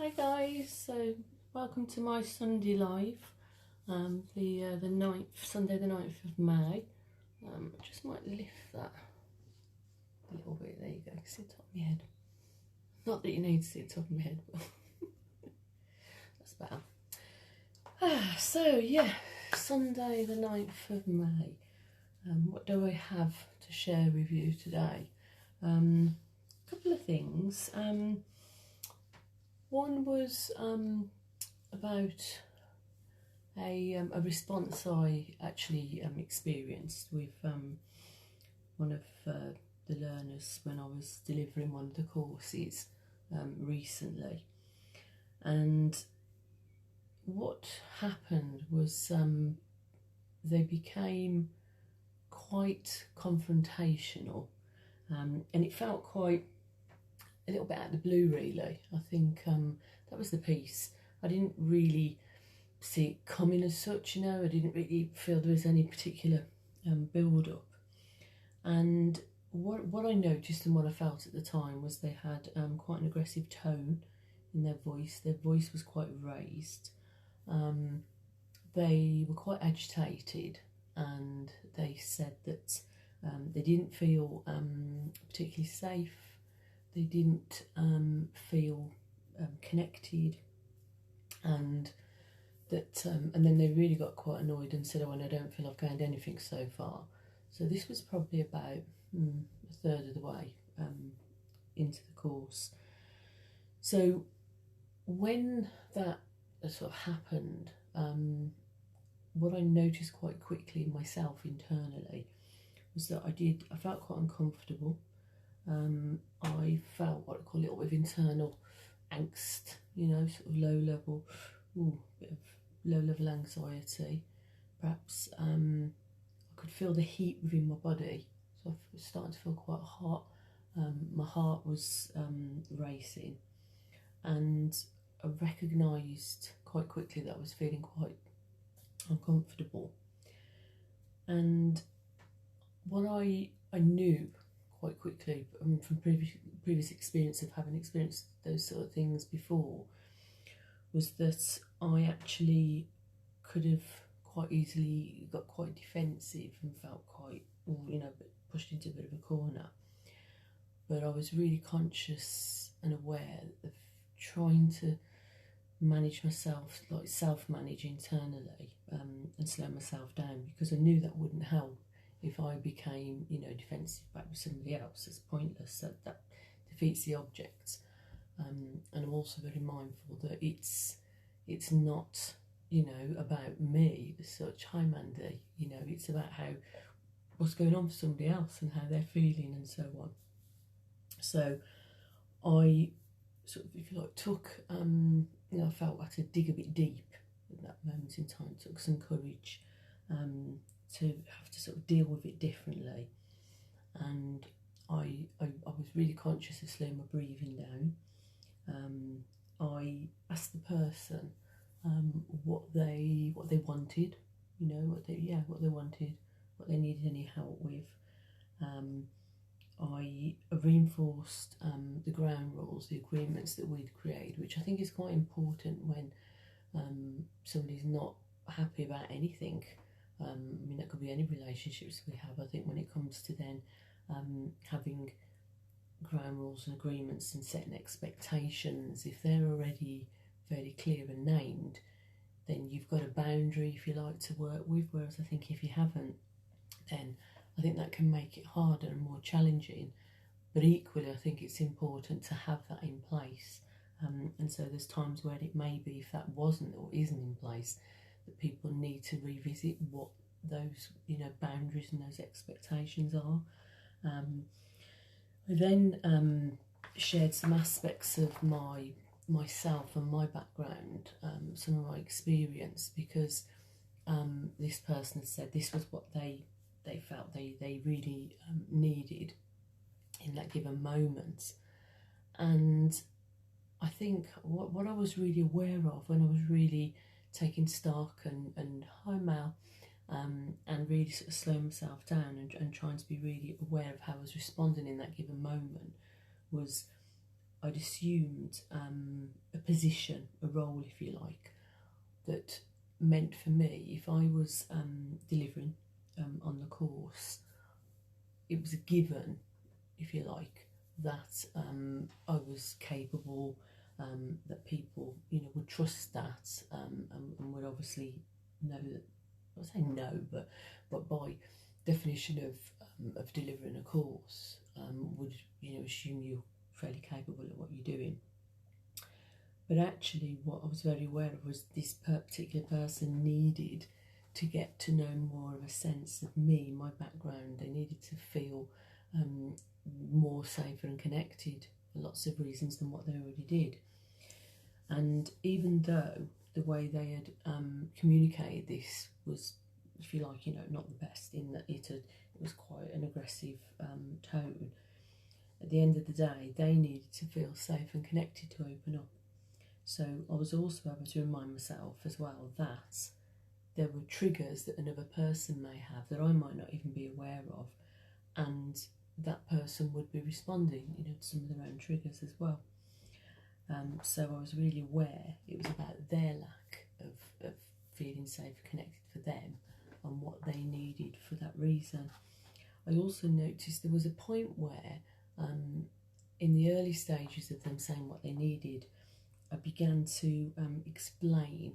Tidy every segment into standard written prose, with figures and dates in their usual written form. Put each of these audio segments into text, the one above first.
Hi guys, so welcome to my Sunday live, the 9th, Sunday the 9th of May. I just might lift that a little bit, there you go, see the top of my head. Not that you need to see the top of my head, but that's better. So yeah, Sunday the 9th of May. What do I have to share with you today? A couple of things. One was about a response I actually experienced with one of the learners when I was delivering one of the courses recently. And what happened was they became quite confrontational, and it felt quite a little bit out of the blue, really. I think that was the piece. I didn't really see it coming as such, you know. I didn't really feel there was any particular build-up. And what I noticed and what I felt at the time was they had quite an aggressive tone in their voice. Their voice was quite raised. They were quite agitated, and they said that they didn't feel particularly safe. They didn't feel connected, and that and then they really got quite annoyed and said, "Oh, and I don't feel I've gained anything so far." So this was probably about a third of the way into the course. So when that sort of happened, what I noticed quite quickly myself internally was that I felt quite uncomfortable. I felt what I call a little bit of internal angst, you know, sort of bit of low level anxiety. Perhaps I could feel the heat within my body, so I was starting to feel quite hot. My heart was racing, and I recognised quite quickly that I was feeling quite uncomfortable. And what I knew quite quickly from previous experience of having experienced those sort of things before was that I actually could have quite easily got quite defensive and felt quite, you know, pushed into a bit of a corner. But I was really conscious and aware of trying to manage myself, like self-manage internally, and slow myself down, because I knew that wouldn't help if I became, you know, defensive back with somebody else. It's pointless. That defeats the object. And I'm also very mindful that it's not, you know, about me as such. Hi Mandy, you know, it's about what's going on for somebody else and how they're feeling and so on. So I sort of, if you like, took, you know, I felt I had to dig a bit deep at that moment in time. Took some courage to have to sort of deal with it differently, and I was really conscious of slowing my breathing down. I asked the person what they wanted, you know, what they wanted, what they needed any help with. I reinforced the ground rules, the agreements that we'd created, which I think is quite important when somebody's not happy about anything. I mean, that could be any relationships we have. I think when it comes to then having ground rules and agreements and setting expectations, if they're already fairly clear and named, then you've got a boundary, if you like, to work with. Whereas I think if you haven't, then I think that can make it harder and more challenging. But equally, I think it's important to have that in place. And so there's times where it may be, if that wasn't or isn't in place, that people need to revisit what those, you know, boundaries and those expectations are. I then shared some aspects of myself and my background, some of my experience, because this person had said this was what they felt they really needed in that given moment. And I think what I was really aware of when I was really taking stock and hi Mel, and really sort of slowing myself down and trying to be really aware of how I was responding in that given moment, was I'd assumed a position, a role, if you like, that meant for me, if I was delivering on the course, it was a given, if you like, that I was capable, that people, would trust that, and would obviously know that. I say no, but by definition of delivering a course, would assume you're fairly capable of what you're doing. But actually, what I was very aware of was this particular person needed to get to know more of a sense of me, my background. They needed to feel more safer and connected for lots of reasons than what they already did. And even though the way they had communicated this was, if you like, not the best, in that it was quite an aggressive tone, at the end of the day, they needed to feel safe and connected to open up. So I was also able to remind myself as well that there were triggers that another person may have that I might not even be aware of, and that person would be responding, to some of their own triggers as well. So I was really aware it was about their lack of feeling safe and connected for them and what they needed for that reason. I also noticed there was a point where, in the early stages of them saying what they needed, I began to explain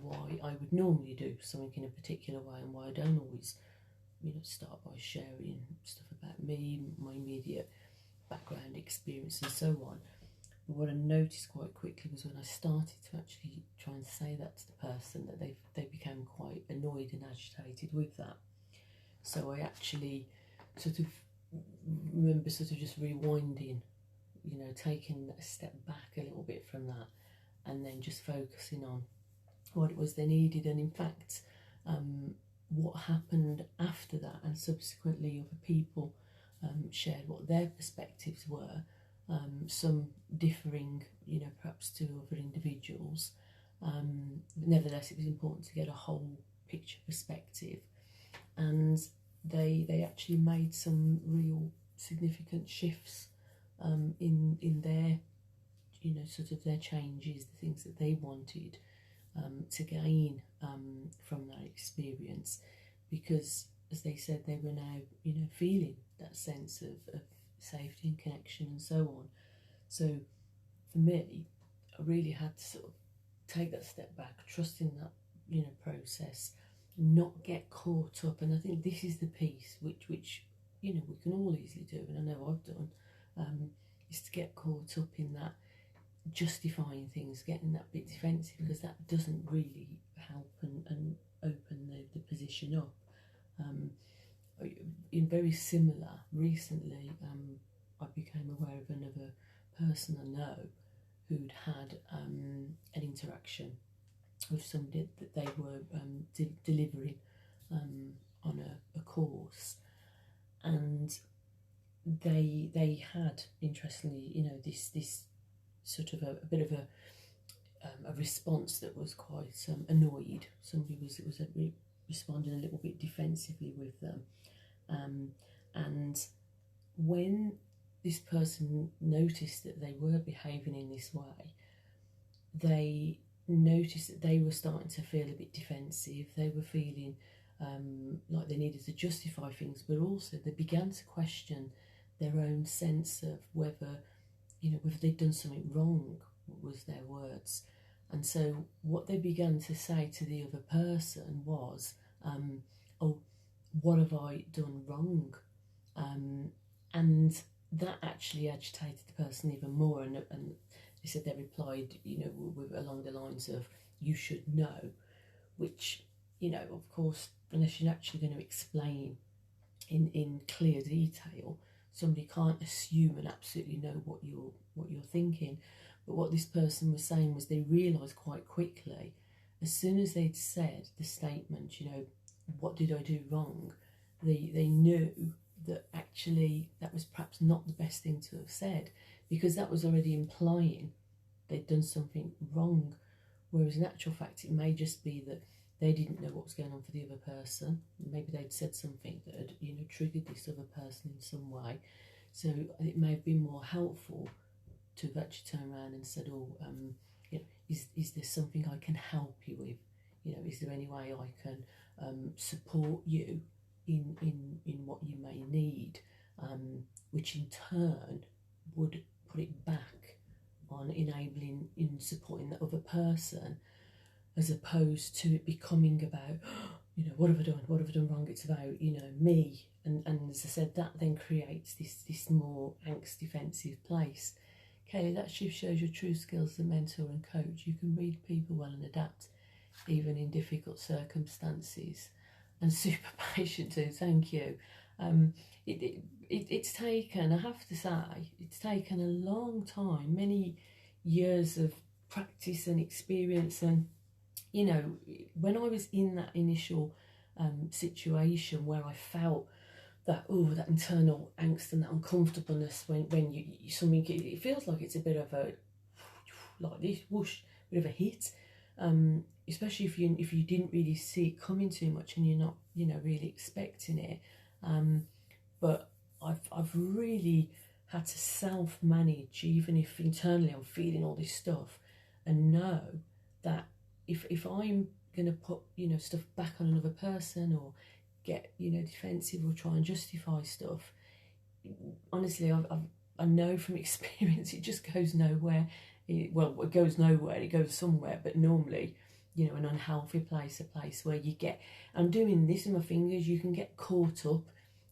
why I would normally do something in a particular way and why I don't always, start by sharing stuff about me, my immediate background, experience, and so on. But what I noticed quite quickly was when I started to actually try and say that to the person, that they became quite annoyed and agitated with that. So I actually sort of remember just rewinding, taking a step back a little bit from that, and then just focusing on what it was they needed. And in fact, what happened after that, and subsequently other people shared what their perspectives were, some differing, perhaps to other individuals. But nevertheless, it was important to get a whole picture perspective, and they actually made some real significant shifts in their, sort of their changes, the things that they wanted to gain from that experience, because, as they said, they were now, feeling that sense of safety and connection and so on. So for me, I really had to sort of take that step back, trust in that, process, not get caught up. And I think this is the piece which we can all easily do, and I know I've done, is to get caught up in that justifying things, getting that bit defensive, because that doesn't really help and open the position up. In very similar, recently, I became aware of another person I know who'd had an interaction with somebody that they were delivering on a course, and they had, interestingly, this sort of a bit of a response that was quite annoyed. Somebody was responding a little bit defensively with them, and when this person noticed that they were behaving in this way, they noticed that they were starting to feel a bit defensive. They were feeling like they needed to justify things, but also they began to question their own sense of whether they'd done something wrong, was their words. And so what they began to say to the other person was, oh, what have I done wrong? And that actually agitated the person even more, and they said they replied, along the lines of, you should know, which, of course, unless you're actually going to explain in clear detail, somebody can't assume and absolutely know what you're thinking. But what this person was saying was they realised quite quickly, as soon as they'd said the statement, what did I do wrong, they knew that actually that was perhaps not the best thing to have said, because that was already implying they'd done something wrong. Whereas in actual fact, it may just be that they didn't know what was going on for the other person. Maybe they'd said something that had, triggered this other person in some way. So it may have been more helpful to have actually turned around and said, oh, you know, is there something I can help you with? You know, is there any way I can support you in what you may need, which in turn would put it back on enabling in supporting the other person, as opposed to it becoming about, you know, what have I done wrong? It's about, you know, me. And as I said, that then creates this more angst defensive place. Kelly, that shift shows your true skills as a mentor and coach. You can read people well and adapt even in difficult circumstances. And super patient too, thank you. It's taken, I have to say, it's taken a long time, many years of practice and experience. And, you know, when I was in that initial situation where I felt that, that internal angst and that uncomfortableness when you something, it feels like it's a bit of a, like this whoosh, bit of a hit, especially if you didn't really see it coming too much and you're not, you know, really expecting it. But I've really had to self-manage, even if internally I'm feeling all this stuff, and know that if I'm going to put, you know, stuff back on another person or get, you know, defensive or try and justify stuff, honestly, I know from experience it just goes nowhere. It goes nowhere, it goes somewhere, but normally, you know, an unhealthy place, a place where you get, I'm doing this with my fingers, you can get caught up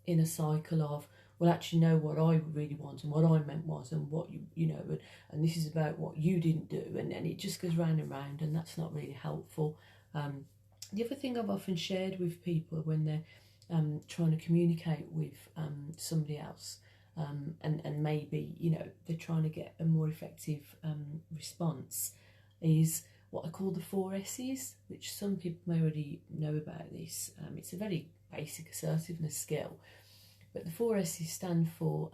in a cycle of, well, actually, no, what I really want and what I meant was, and what you know, and this is about what you didn't do, and it just goes round and round, and that's not really helpful. The other thing I've often shared with people when they're trying to communicate with somebody else, and maybe, you know, they're trying to get a more effective response, is what I call the 4 S's, which some people may already know about this. It's a very basic assertiveness skill, but the 4 S's stand for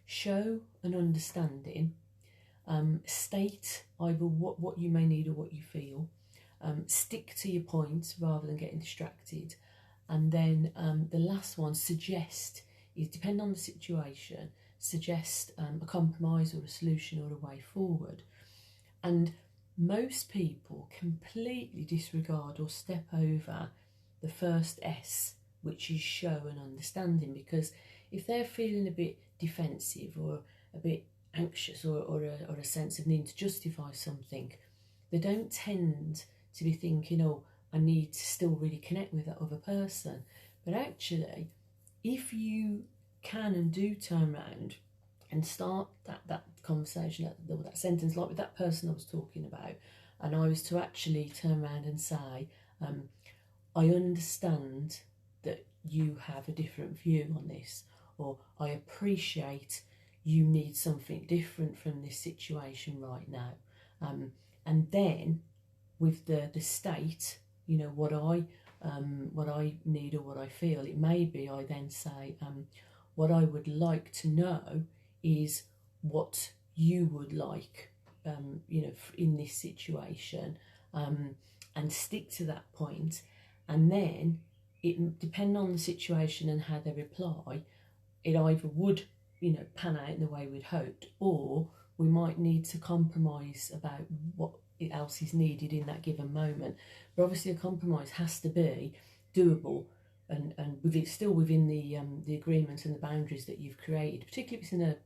show an understanding, state either what you may need or what you feel, stick to your point rather than getting distracted, and then the last one, suggest, is depend on the situation, suggest a compromise or a solution or a way forward. And most people completely disregard or step over the first S, which is show and understanding, because if they're feeling a bit defensive or a bit anxious or a sense of needing to justify something, they don't tend to be thinking, oh, I need to still really connect with that other person. But actually, if you can and do turn around and start that conversation, that sentence, like with that person I was talking about, and I was to actually turn around and say, I understand that you have a different view on this, or I appreciate you need something different from this situation right now. And then with the state, you know, what I need or what I feel, it may be I then say, what I would like to know is what you would like, you know, in this situation, and stick to that point. And then it depend on the situation and how they reply, it either would, you know, pan out in the way we'd hoped, or we might need to compromise about what else is needed in that given moment. But obviously a compromise has to be doable and still within the agreement and the boundaries that you've created, particularly if it's in a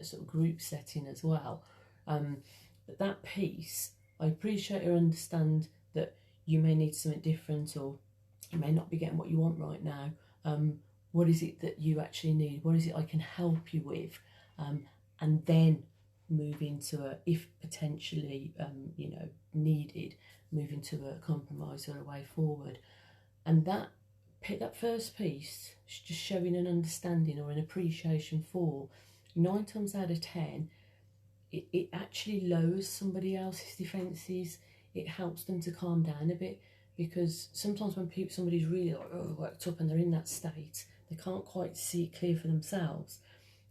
sort of group setting as well. But that piece, I appreciate or understand that you may need something different, or you may not be getting what you want right now. What is it that you actually need? What is it I can help you with? And then move into a, if potentially, you know, needed, move into a compromise or a way forward. And that first piece, just showing an understanding or an appreciation for, 9 times out of 10, it actually lowers somebody else's defences. It helps them to calm down a bit, because sometimes when somebody's really like, worked up and they're in that state, they can't quite see it clear for themselves,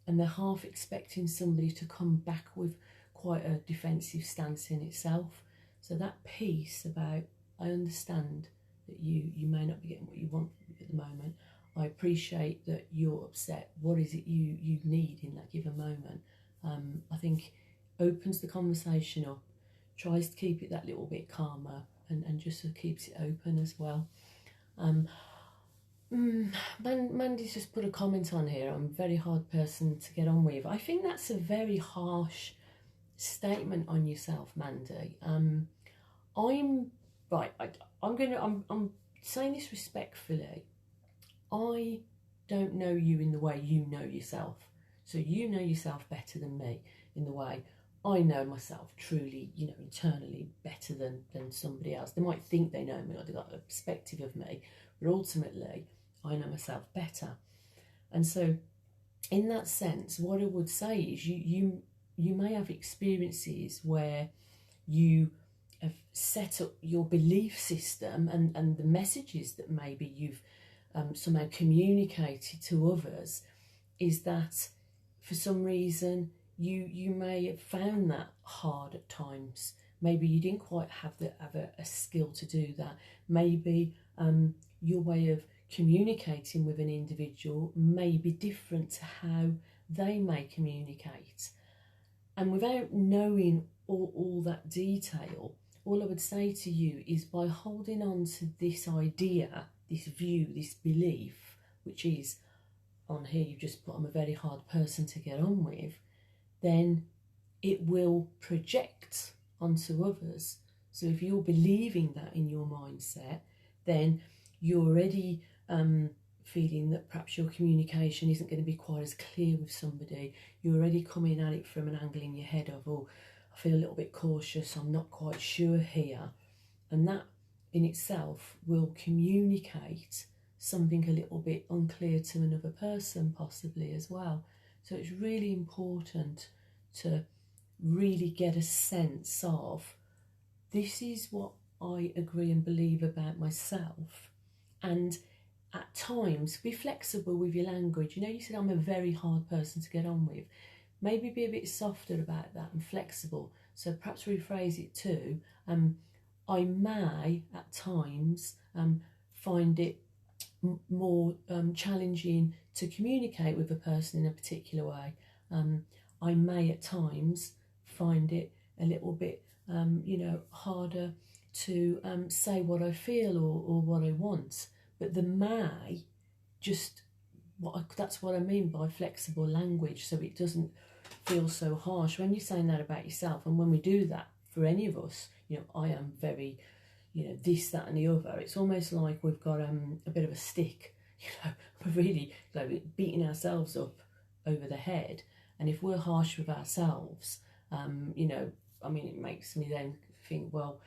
and they're half expecting somebody to come back with quite a defensive stance in itself. So that piece about, I understand that you may not be getting what you want at the moment. I appreciate that you're upset. What is it you need in that given moment? I think opens the conversation up, tries to keep it that little bit calmer, and just sort of keeps it open as well. Mandy's just put a comment on here. I'm a very hard person to get on with. I think that's a very harsh statement on yourself, Mandy. I'm saying this respectfully. I don't know you in the way you know yourself. So you know yourself better than me in the way I know myself truly, internally better than somebody else. They might think they know me or they've got a perspective of me, but ultimately I know myself better. And so in that sense, what I would say is you may have experiences where you have set up your belief system and the messages that maybe you've somehow communicated to others is that for some reason you may have found that hard at times. Maybe you didn't quite have a skill to do that. Maybe your way of communicating with an individual may be different to how they may communicate. And without knowing all that detail, all I would say to you is by holding on to this idea, this view, this belief, which is on here, you've just put, I'm a very hard person to get on with, then it will project onto others. So if you're believing that in your mindset, then you're already feeling that perhaps your communication isn't going to be quite as clear with somebody. You're already coming at it from an angle in your head of, oh, I feel a little bit cautious, I'm not quite sure here. And that in itself will communicate something a little bit unclear to another person possibly as well. So it's really important to really get a sense of, this is what I agree and believe about myself. And at times, be flexible with your language. You said I'm a very hard person to get on with. Maybe be a bit softer about that and flexible. So perhaps rephrase it too. I may at times find it more challenging to communicate with a person in a particular way. I may at times find it a little bit harder to say what I feel or what I want. But the may, that's what I mean by flexible language, so it doesn't feel so harsh. When you're saying that about yourself, and when we do that for any of us, I am very, this, that and the other, it's almost like we've got a bit of a stick, we're really beating ourselves up over the head. And if we're harsh with ourselves, it makes me then think, well,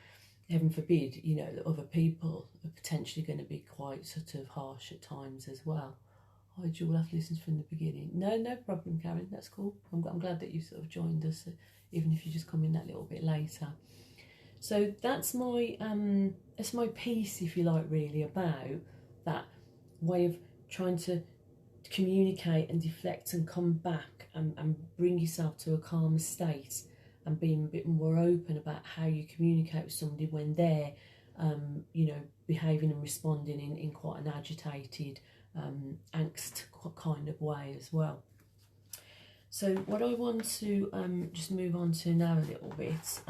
heaven forbid, that other people are potentially going to be quite sort of harsh at times as well. Oh, you'll have to listen from the beginning. No problem, Karen, that's cool. I'm glad that you sort of joined us, even if you just come in that little bit later. So that's my piece, if you like, really, about that way of trying to communicate and deflect and come back and bring yourself to a calmer state, and being a bit more open about how you communicate with somebody when they're, behaving and responding in quite an agitated, angst kind of way as well. So what I want to just move on to now a little bit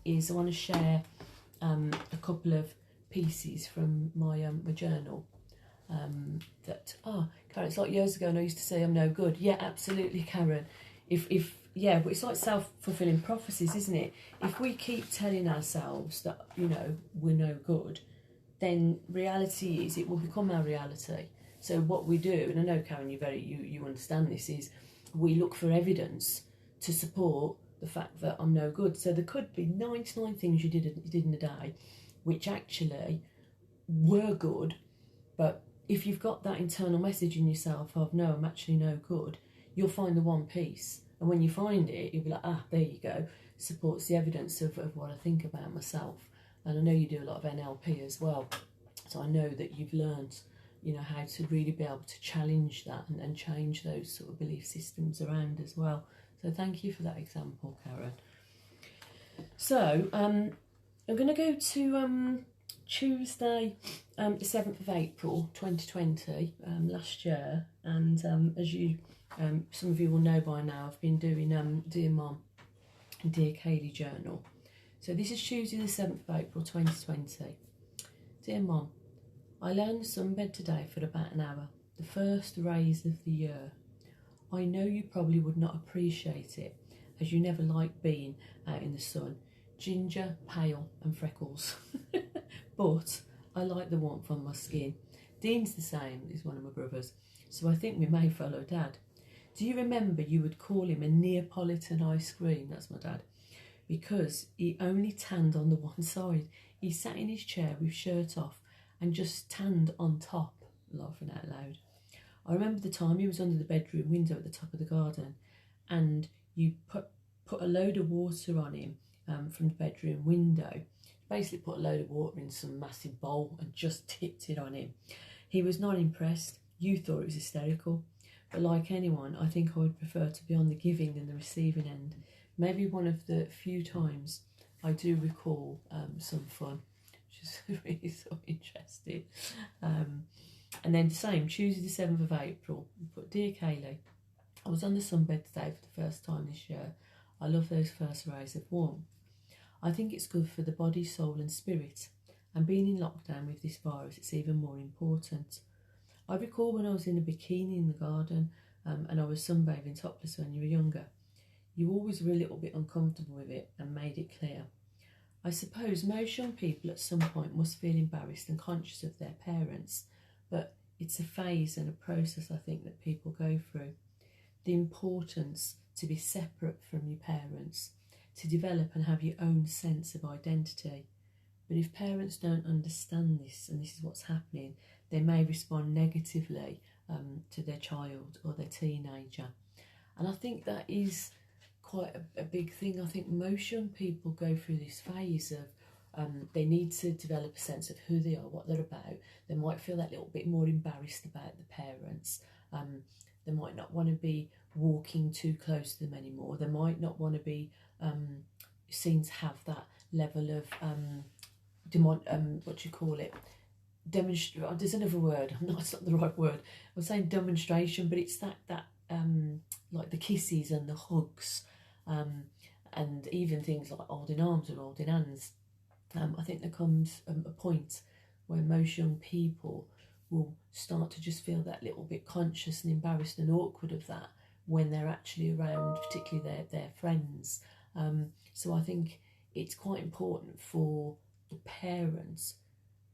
is I want to share a couple of pieces from my journal. Karen, it's like years ago and I used to say I'm no good. Yeah, absolutely, Karen. But it's like self-fulfilling prophecies, isn't it? If we keep telling ourselves that, we're no good, then reality is it will become our reality. So what we do, and I know, Karen, you understand this, is we look for evidence to support the fact that I'm no good. So there could be 99 things you did in a day which actually were good, but if you've got that internal message in yourself of, no, I'm actually no good, you'll find the one piece. And when you find it, you'll be like, there you go, supports the evidence of what I think about myself. And I know you do a lot of NLP as well, so I know that you've learned, how to really be able to challenge that and change those sort of belief systems around as well. So thank you for that example, Karen. So I'm going to go to Tuesday, the 7th of April 2020, last year, and as you some of you will know by now, I've been doing Dear Mom, Dear Kaylee Journal. So this is Tuesday the 7th of April 2020. Dear Mum, I lay on the sunbed today for about an hour, the first rays of the year. I know you probably would not appreciate it, as you never like being out in the sun, ginger, pale and freckles. But I like the warmth on my skin. Dean's the same, is one of my brothers, so I think we may follow Dad. Do you remember you would call him a Neapolitan ice cream? That's my dad. Because he only tanned on the one side. He sat in his chair with shirt off and just tanned on top, laughing out loud. I remember the time he was under the bedroom window at the top of the garden, and you put a load of water on him from the bedroom window. Basically put a load of water in some massive bowl and just tipped it on him. He was not impressed. You thought it was hysterical. But like anyone, I think I would prefer to be on the giving than the receiving end. Maybe one of the few times I do recall some fun, which is really so interesting. And then the same, Tuesday the 7th of April, but Dear Kaylee, I was on the sunbed today for the first time this year. I love those first rays of warmth. I think it's good for the body, soul and spirit, and being in lockdown with this virus, it's even more important. I recall when I was in a bikini in the garden and I was sunbathing topless when you were younger. You always were a little bit uncomfortable with it and made it clear. I suppose most young people at some point must feel embarrassed and conscious of their parents, but it's a phase and a process I think that people go through. The importance to be separate from your parents, to develop and have your own sense of identity. But if parents don't understand this and this is what's happening, they may respond negatively to their child or their teenager. And I think that is quite a big thing. I think most young people go through this phase of they need to develop a sense of who they are, what they're about. They might feel that little bit more embarrassed about the parents. They might not want to be walking too close to them anymore. They might not want to be seen to have that level of there's another word. It's not the right word. I was saying demonstration, but it's that like the kisses and the hugs, and even things like holding arms or holding hands. I think there comes a point where most young people will start to just feel that little bit conscious and embarrassed and awkward of that when they're actually around, particularly their friends. So I think it's quite important for the parents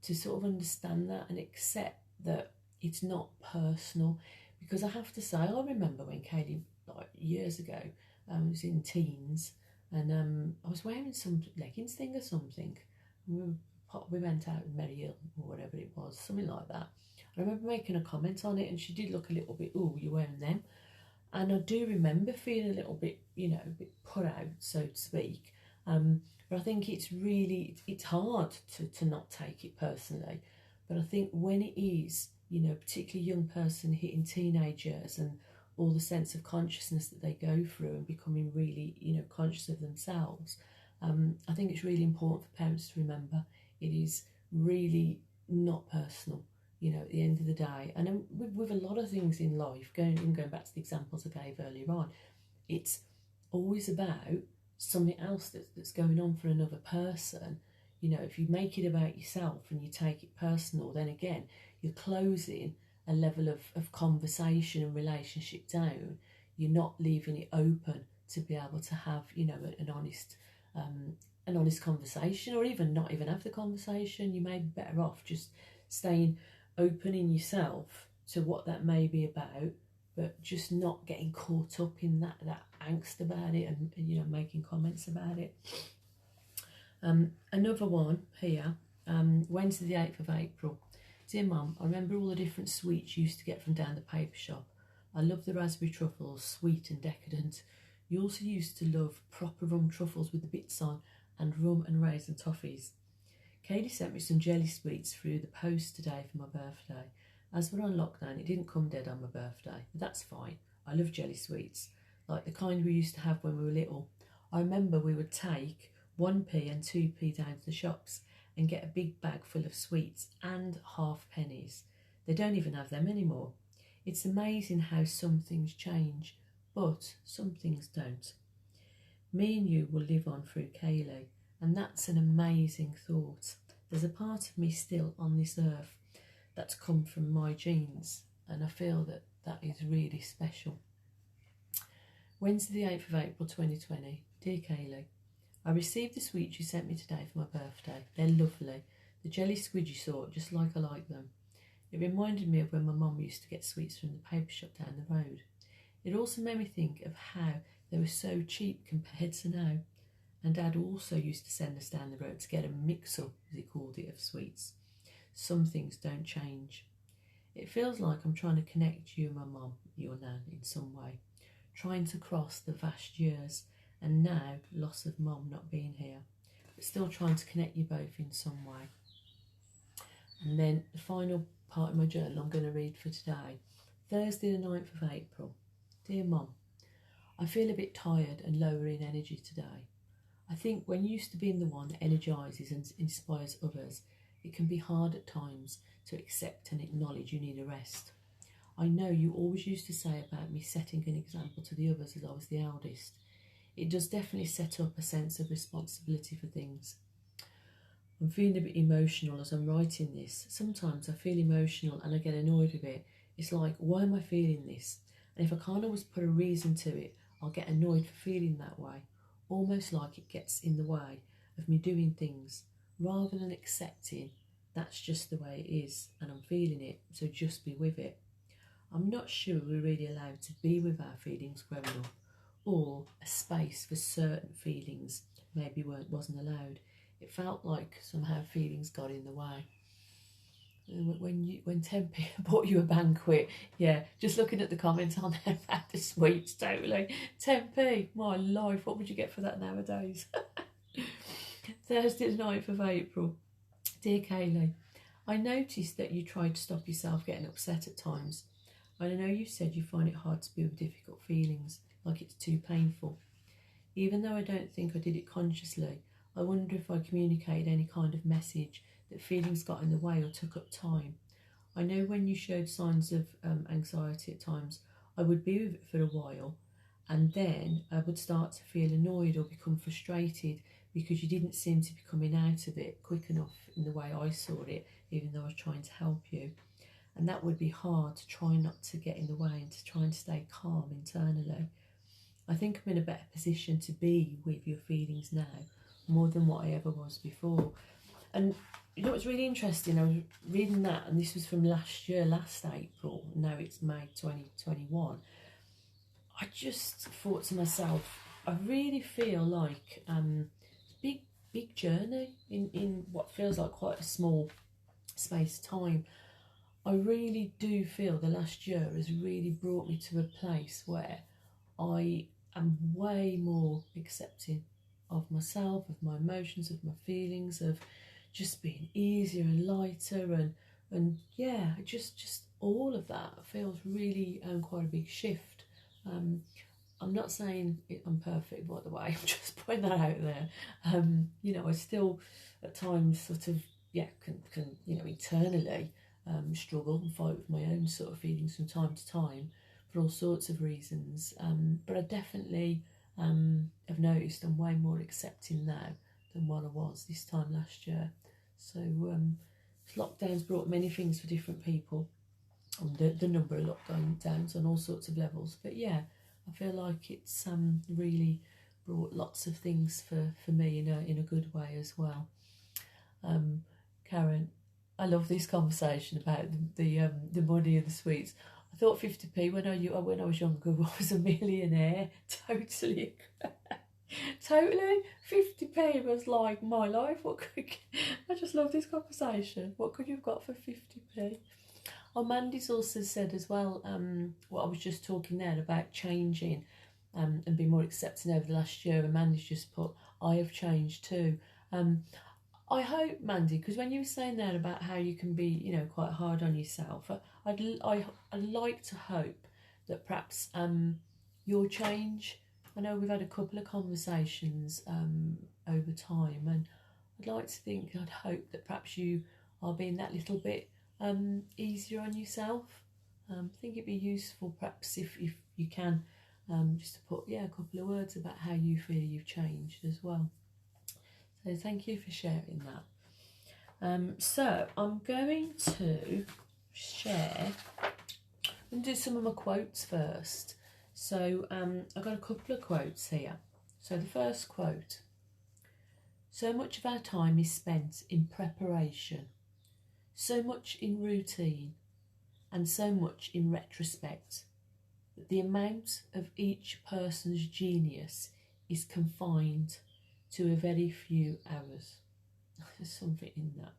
to sort of understand that and accept that it's not personal. Because I have to say, I remember when Kaylee, like years ago, was in teens, and I was wearing some leggings thing or something. We went out with Mary Hill or whatever it was, something like that. I remember making a comment on it, and she did look a little bit, "Oh, you're wearing them." And I do remember feeling a little bit, a bit put out, so to speak. But I think it's hard to not take it personally. But I think when it is, particularly young person hitting teenage years and all the sense of consciousness that they go through and becoming really, conscious of themselves, I think it's really important for parents to remember it is really not personal, at the end of the day. And then with a lot of things in life, going back to the examples I gave earlier on, it's always about something else that's going on for another person. If you make it about yourself and you take it personal, then again, you're closing a level of conversation and relationship down. You're not leaving it open to be able to have, an honest conversation, or even not even have the conversation. You may be better off just staying open in yourself to what that may be about, but just not getting caught up in that angst about it and making comments about it. Another one here, Wednesday the 8th of April. Dear Mum, I remember all the different sweets you used to get from down the paper shop. I love the raspberry truffles, sweet and decadent. You also used to love proper rum truffles with the bits on, and rum and raisin toffees. Katie sent me some jelly sweets through the post today for my birthday. As we're on lockdown, it didn't come dead on my birthday, but that's fine. I love jelly sweets, like the kind we used to have when we were little. I remember we would take 1p and 2p down to the shops and get a big bag full of sweets and half pennies. They don't even have them anymore. It's amazing how some things change, but some things don't. Me and you will live on through Kaylee, and that's an amazing thought. There's a part of me still on this earth that's come from my genes, and I feel that that is really special. Wednesday the 8th of April 2020. Dear Kaylee, I received the sweets you sent me today for my birthday. They're lovely. The jelly squidgy sort, just like I like them. It reminded me of when my mum used to get sweets from the paper shop down the road. It also made me think of how they were so cheap compared to now. And Dad also used to send us down the road to get a mix-up, as he called it, of sweets. Some things don't change. It feels like I'm trying to connect you and my mum, your nan, in some way. Trying to cross the vast years and now loss of mum not being here. But still trying to connect you both in some way. And then the final part of my journal I'm going to read for today. Thursday the 9th of April. Dear Mum, I feel a bit tired and lower in energy today. I think when used to being the one that energises and inspires others, it can be hard at times to accept and acknowledge you need a rest. I know you always used to say about me setting an example to the others as I was the eldest. It does definitely set up a sense of responsibility for things. I'm feeling a bit emotional as I'm writing this. Sometimes I feel emotional and I get annoyed with it. It's like, why am I feeling this? And if I can't always put a reason to it, I'll get annoyed for feeling that way. Almost like it gets in the way of me doing things, rather than accepting that's just the way it is and I'm feeling it, so just be with it. I'm not sure we're really allowed to be with our feelings growing up, or a space for certain feelings maybe wasn't allowed. It felt like somehow feelings got in the way. When Tempe bought you a banquet, yeah, just looking at the comments on there about the sweets, totally. Tempe, my life, what would you get for that nowadays? Thursday the 9th of April. Dear Kaylee, I noticed that you tried to stop yourself getting upset at times. I know you said you find it hard to be with difficult feelings, like it's too painful. Even though I don't think I did it consciously, I wonder if I communicated any kind of message that feelings got in the way or took up time. I know when you showed signs of anxiety at times, I would be with it for a while, and then I would start to feel annoyed or become frustrated because you didn't seem to be coming out of it quick enough in the way I saw it, even though I was trying to help you. And that would be hard, to try not to get in the way and to try and stay calm internally. I think I'm in a better position to be with your feelings now, more than what I ever was before. And you know what's really interesting? I was reading that, and this was from last year, last April. Now it's May 2021. I just thought to myself, I really feel like big journey in what feels like quite a small space of time. I really do feel the last year has really brought me to a place where I am way more accepting of myself, of my emotions, of my feelings, of just being easier and lighter, and yeah, just all of that feels really quite a big shift. I'm not saying I'm perfect, by the way. I'm just putting that out there. You know, I still at times sort of can internally struggle and fight with my own sort of feelings from time to time for all sorts of reasons. But I definitely have noticed I'm way more accepting now than what I was this time last year. So lockdown's brought many things for different people, and the number of lockdowns on all sorts of levels. But yeah, I feel like it's really brought lots of things for me in a good way as well. Karen, I love this conversation about the money and the sweets. I thought 50p when I was younger I was a millionaire. Totally. Totally. 50p was like my life. I just love this conversation. What could you have got for 50p? Oh, Mandy's also said as well, what I was just talking there about changing and being more accepting over the last year, and Mandy's just put, I have changed too. I hope, Mandy, because when you were saying there about how you can be, quite hard on yourself, I'd like to hope that perhaps your change, I know we've had a couple of conversations over time, and I'd hope that perhaps you are being that little bit easier on yourself. I think it'd be useful perhaps if you can just to put, a couple of words about how you feel you've changed as well. So thank you for sharing that. So I'm going to share and do some of my quotes first. So I've got a couple of quotes here. So the first quote: so much of our time is spent in preparation, so much in routine, and so much in retrospect, that the amount of each person's genius is confined to a very few hours. There's something in that.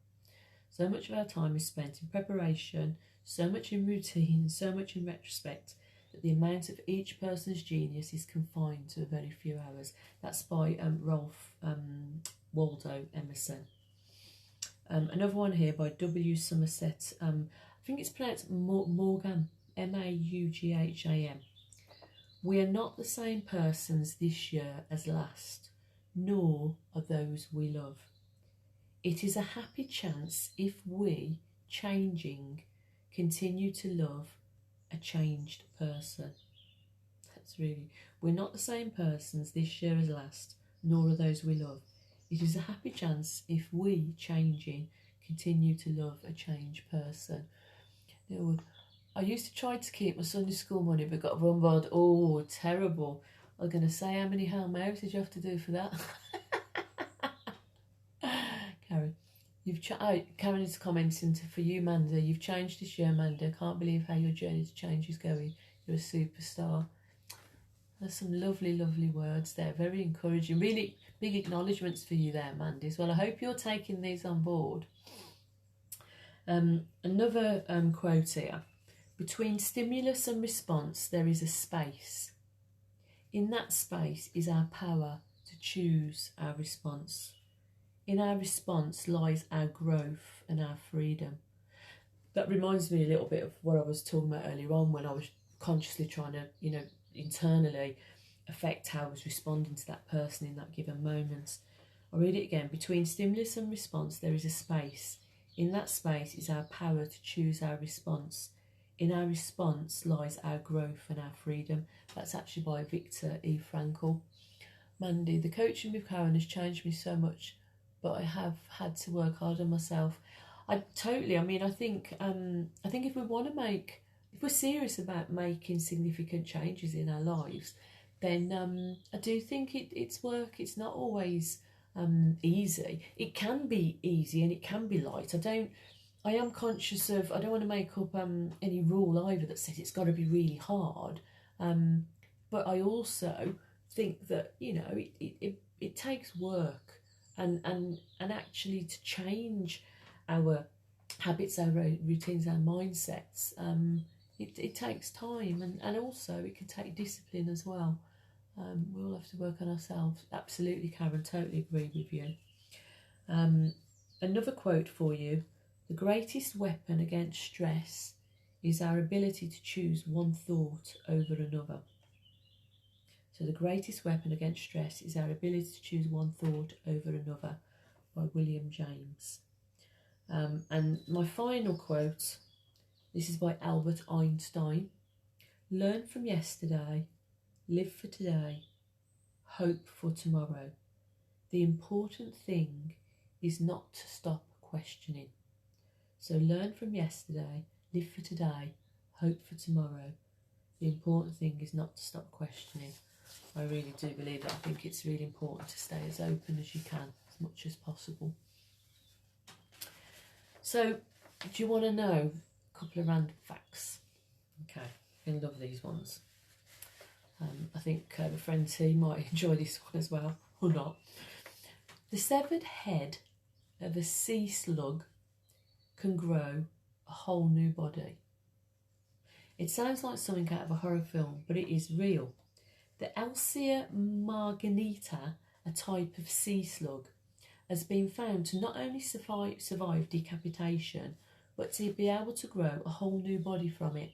So much of our time is spent in preparation, so much in routine, so much in retrospect, that the amount of each person's genius is confined to a very few hours. That's by Ralph Waldo Emerson. Another one here by W. Somerset. I think it's pronounced Maugham, Maugham. We are not the same persons this year as last, nor are those we love. It is a happy chance if we, changing, continue to love a changed person. That's really, we're not the same persons this year as last, nor are those we love. It is a happy chance if we, changing, continue to love a changed person. I used to try to keep my Sunday school money, but got run by, terrible. I was going to say, how many Hail Marys did you have to do for that? Karen, Karen is commenting for you, Manda. You've changed this year, Manda. Can't believe how your journey to change is going. You're a superstar. There's some lovely, lovely words there. Very encouraging. Really big acknowledgements for you there, Mandy, as well. I hope you're taking these on board. Another quote here. Between stimulus and response, there is a space. In that space is our power to choose our response. In our response lies our growth and our freedom. That reminds me a little bit of what I was talking about earlier on, when I was consciously trying to, internally affect how I was responding to that person in that given moment. I'll read it again. Between stimulus and response, there is a space. In that space is our power to choose our response. In our response lies our growth and our freedom. That's actually by Viktor E. Frankl. Mandy, the coaching with Karen has changed me so much, but I have had to work hard on myself. I think if we want to if we're serious about making significant changes in our lives, then I do think it's work. It's not always easy. It can be easy and it can be light. I am conscious of, I don't want to make up any rule either that says it's got to be really hard. But I also think that, it takes work and actually to change our habits, our routines, our mindsets. It takes time and also it can take discipline as well. We all have to work on ourselves. Absolutely, Karen, totally agree with you. Another quote for you. The greatest weapon against stress is our ability to choose one thought over another. So the greatest weapon against stress is our ability to choose one thought over another, by William James. And my final quote, this is by Albert Einstein. Learn from yesterday, live for today, hope for tomorrow. The important thing is not to stop questioning. So learn from yesterday, live for today, hope for tomorrow. The important thing is not to stop questioning. I really do believe that. I think it's really important to stay as open as you can, as much as possible. So, do you want to know a couple of random facts? Okay, I love these ones. I think the friend T might enjoy this one as well, or not. The severed head of a sea slug can grow a whole new body. It sounds like something out of a horror film, but it is real. The Alcea marginata, a type of sea slug, has been found to not only survive decapitation, but to be able to grow a whole new body from it.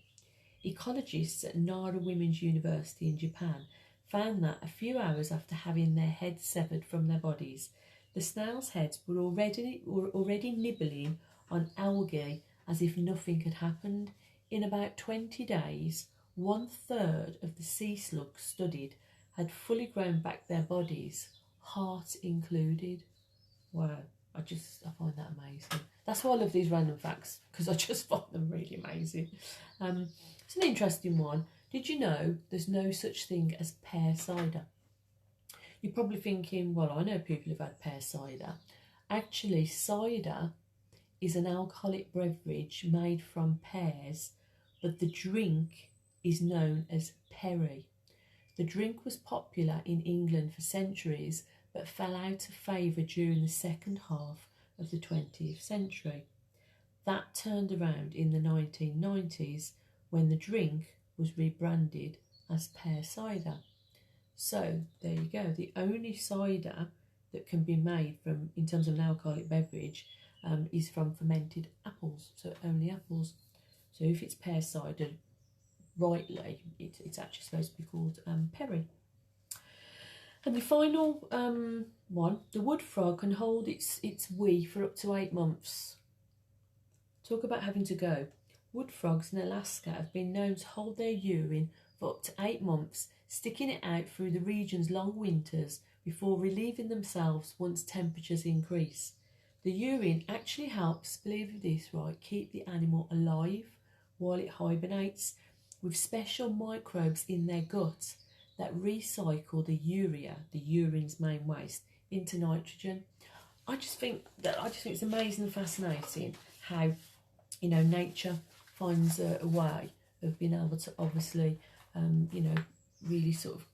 Ecologists at Nara Women's University in Japan found that a few hours after having their heads severed from their bodies, the snails' heads were already nibbling on algae as if nothing had happened. In about 20 days, 1/3 of the sea slugs studied had fully grown back their bodies, heart included. Wow, I find that amazing. That's why I love these random facts, because I just find them really amazing. It's an interesting one. Did you know there's no such thing as pear cider? You're probably thinking, well, I know people who've had pear cider. Actually, cider is an alcoholic beverage made from pears, but the drink is known as perry. The drink was popular in England for centuries, but fell out of favour during the second half of the 20th century. That turned around in the 1990s when the drink was rebranded as pear cider. So there you go. The only cider that can be made from, in terms of an alcoholic beverage, is from fermented apples. So only apples. So if it's pear cider, rightly, it's actually supposed to be called perry. And the final one, the wood frog can hold its wee for up to 8 months. Talk about having to go. Wood frogs in Alaska have been known to hold their urine for up to 8 months, sticking it out through the region's long winters before relieving themselves once temperatures increase. The urine actually helps, believe this right, keep the animal alive while it hibernates, with special microbes in their gut that recycle the urea, the urine's main waste, into nitrogen. I just think it's amazing and fascinating how, you know, nature finds a way of being able to obviously, you know, really sort of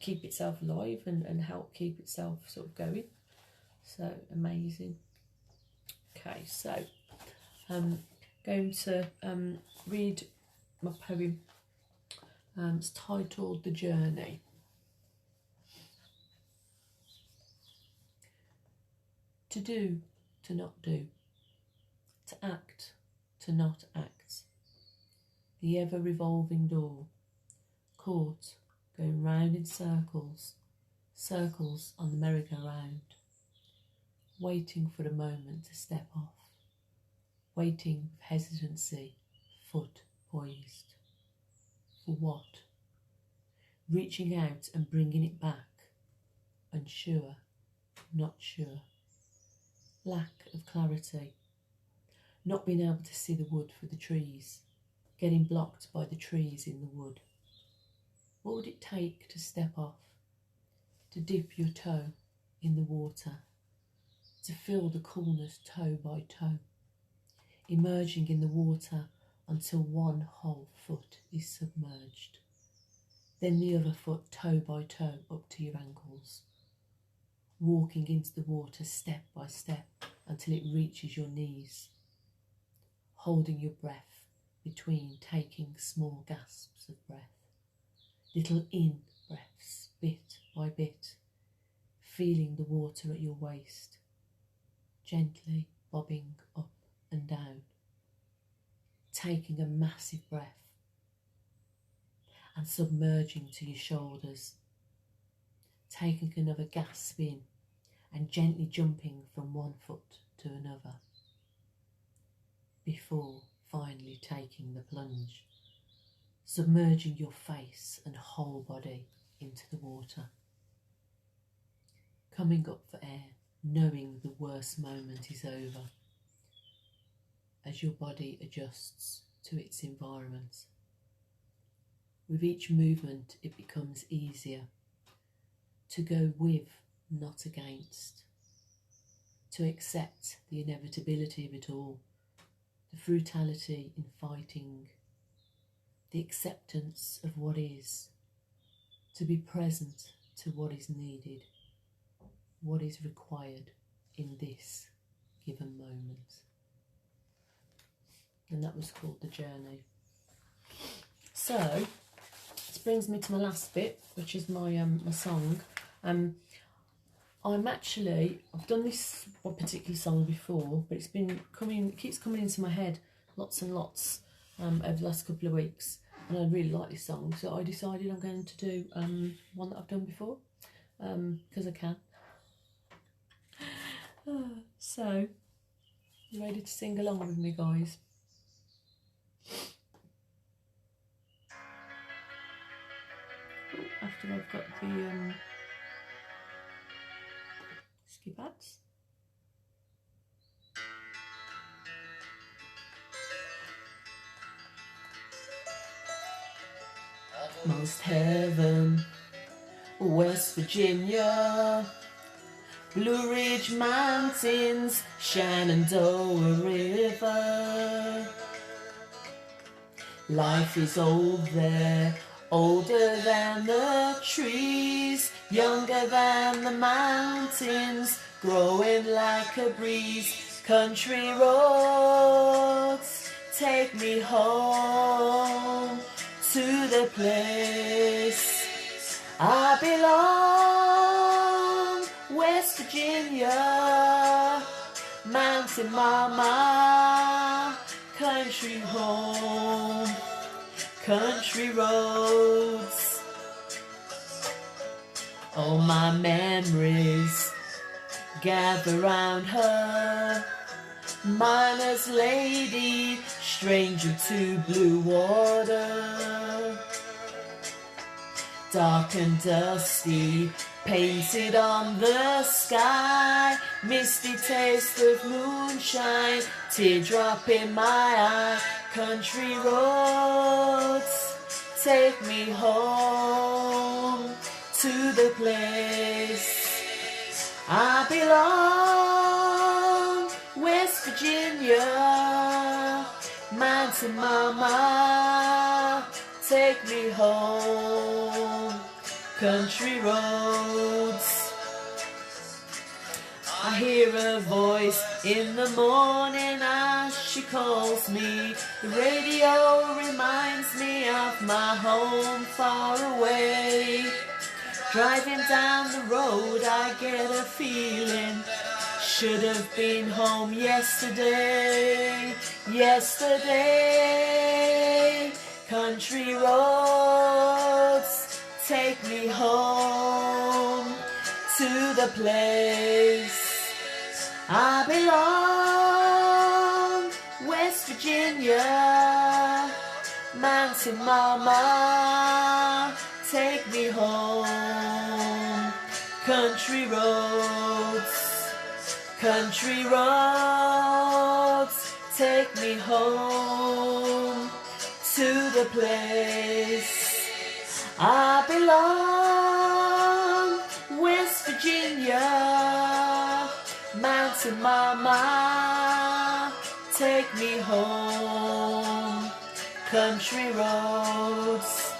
keep itself alive and help keep itself sort of going. So amazing. Okay, so I'm going to read my poem. It's titled The Journey. To do, to not do. To act, to not act. The ever-revolving door. Caught, going round in circles. Circles on the merry-go-round. Waiting for a moment to step off. Waiting with hesitancy, foot poised. For what? Reaching out and bringing it back. Unsure, not sure. Lack of clarity. Not being able to see the wood for the trees. Getting blocked by the trees in the wood. What would it take to step off? To dip your toe in the water. To feel the coolness toe by toe. Emerging in the water until one whole foot is submerged. Then the other foot toe by toe up to your ankles. Walking into the water step by step until it reaches your knees. Holding your breath between taking small gasps of breath. Little in breaths, bit by bit. Feeling the water at your waist. Gently bobbing up and down. Taking a massive breath and submerging to your shoulders, taking another gasp in and gently jumping from one foot to another before finally taking the plunge, submerging your face and whole body into the water, coming up for air, knowing the worst moment is over as your body adjusts to its environment. With each movement, it becomes easier to go with, not against, to accept the inevitability of it all, the frugality in fighting, the acceptance of what is, to be present to what is needed, what is required in this given moment. And that was called The Journey. So this brings me to my last bit, which is my my song. I've done this one particular song before, but it keeps coming into my head lots and lots over the last couple of weeks, and I really like this song, so I decided I'm going to do one that I've done before, because I can. So, you ready to sing along with me, guys? after I've got the skip ads. Most heaven, West Virginia, Blue Ridge Mountains, Shenandoah River. Life is old there, older than the trees, younger than the mountains, growing like a breeze. Country roads, take me home to the place I belong. West Virginia, mountain mama, country home, country roads. All my memories gather round her, miner's lady, stranger to blue water. Dark and dusty, painted on the sky, misty taste of moonshine, teardrop in my eye. Country roads, take me home to the place I belong. West Virginia, mountain mama, take me home. Country roads. I hear a voice in the morning as she calls me. The radio reminds me of my home far away. Driving down the road I get a feeling, should have been home yesterday, yesterday. Country roads, take me home to the place I belong. West Virginia, mountain mama, take me home. Country roads, country roads, take me home to the place I belong. West Virginia, mountain mama, take me home. Country roads,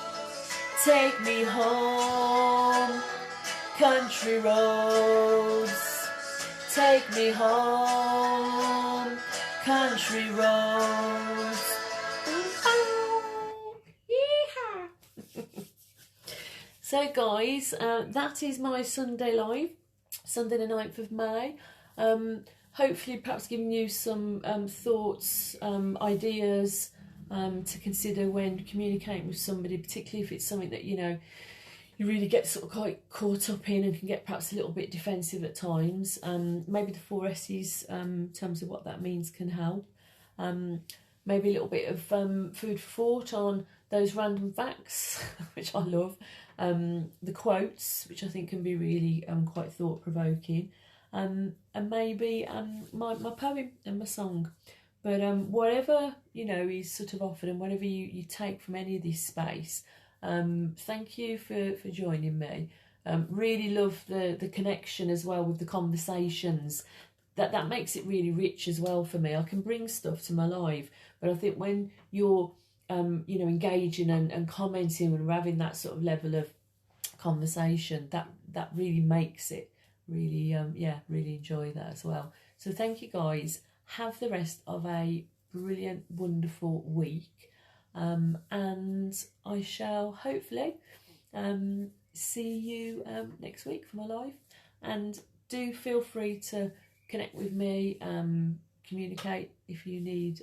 take me home. Country roads, take me home. Country roads. So guys, that is my Sunday live, Sunday the 9th of May. Hopefully perhaps giving you some thoughts, ideas to consider when communicating with somebody, particularly if it's something that, you know, you really get sort of quite caught up in and can get perhaps a little bit defensive at times. Maybe the 4 S's, in terms of what that means, can help. Maybe a little bit of food for thought on those random facts, which I love. The quotes, which I think can be really quite thought-provoking. And maybe my poem and my song. But whatever, you know, is sort of offered and whatever you take from any of this space, thank you for joining me. Really love the connection as well with the conversations. That makes it really rich as well for me. I can bring stuff to my live, but I think when you're you know, engaging and commenting and having that sort of level of conversation, that really makes it really yeah, really enjoy that as well. So thank you guys. Have the rest of a brilliant, wonderful week, and I shall hopefully see you next week for my live. And do feel free to connect with me, communicate if you need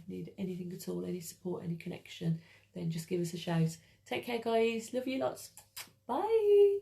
need anything at all, any support, any connection, then just give us a shout. Take care guys, love you lots. Bye.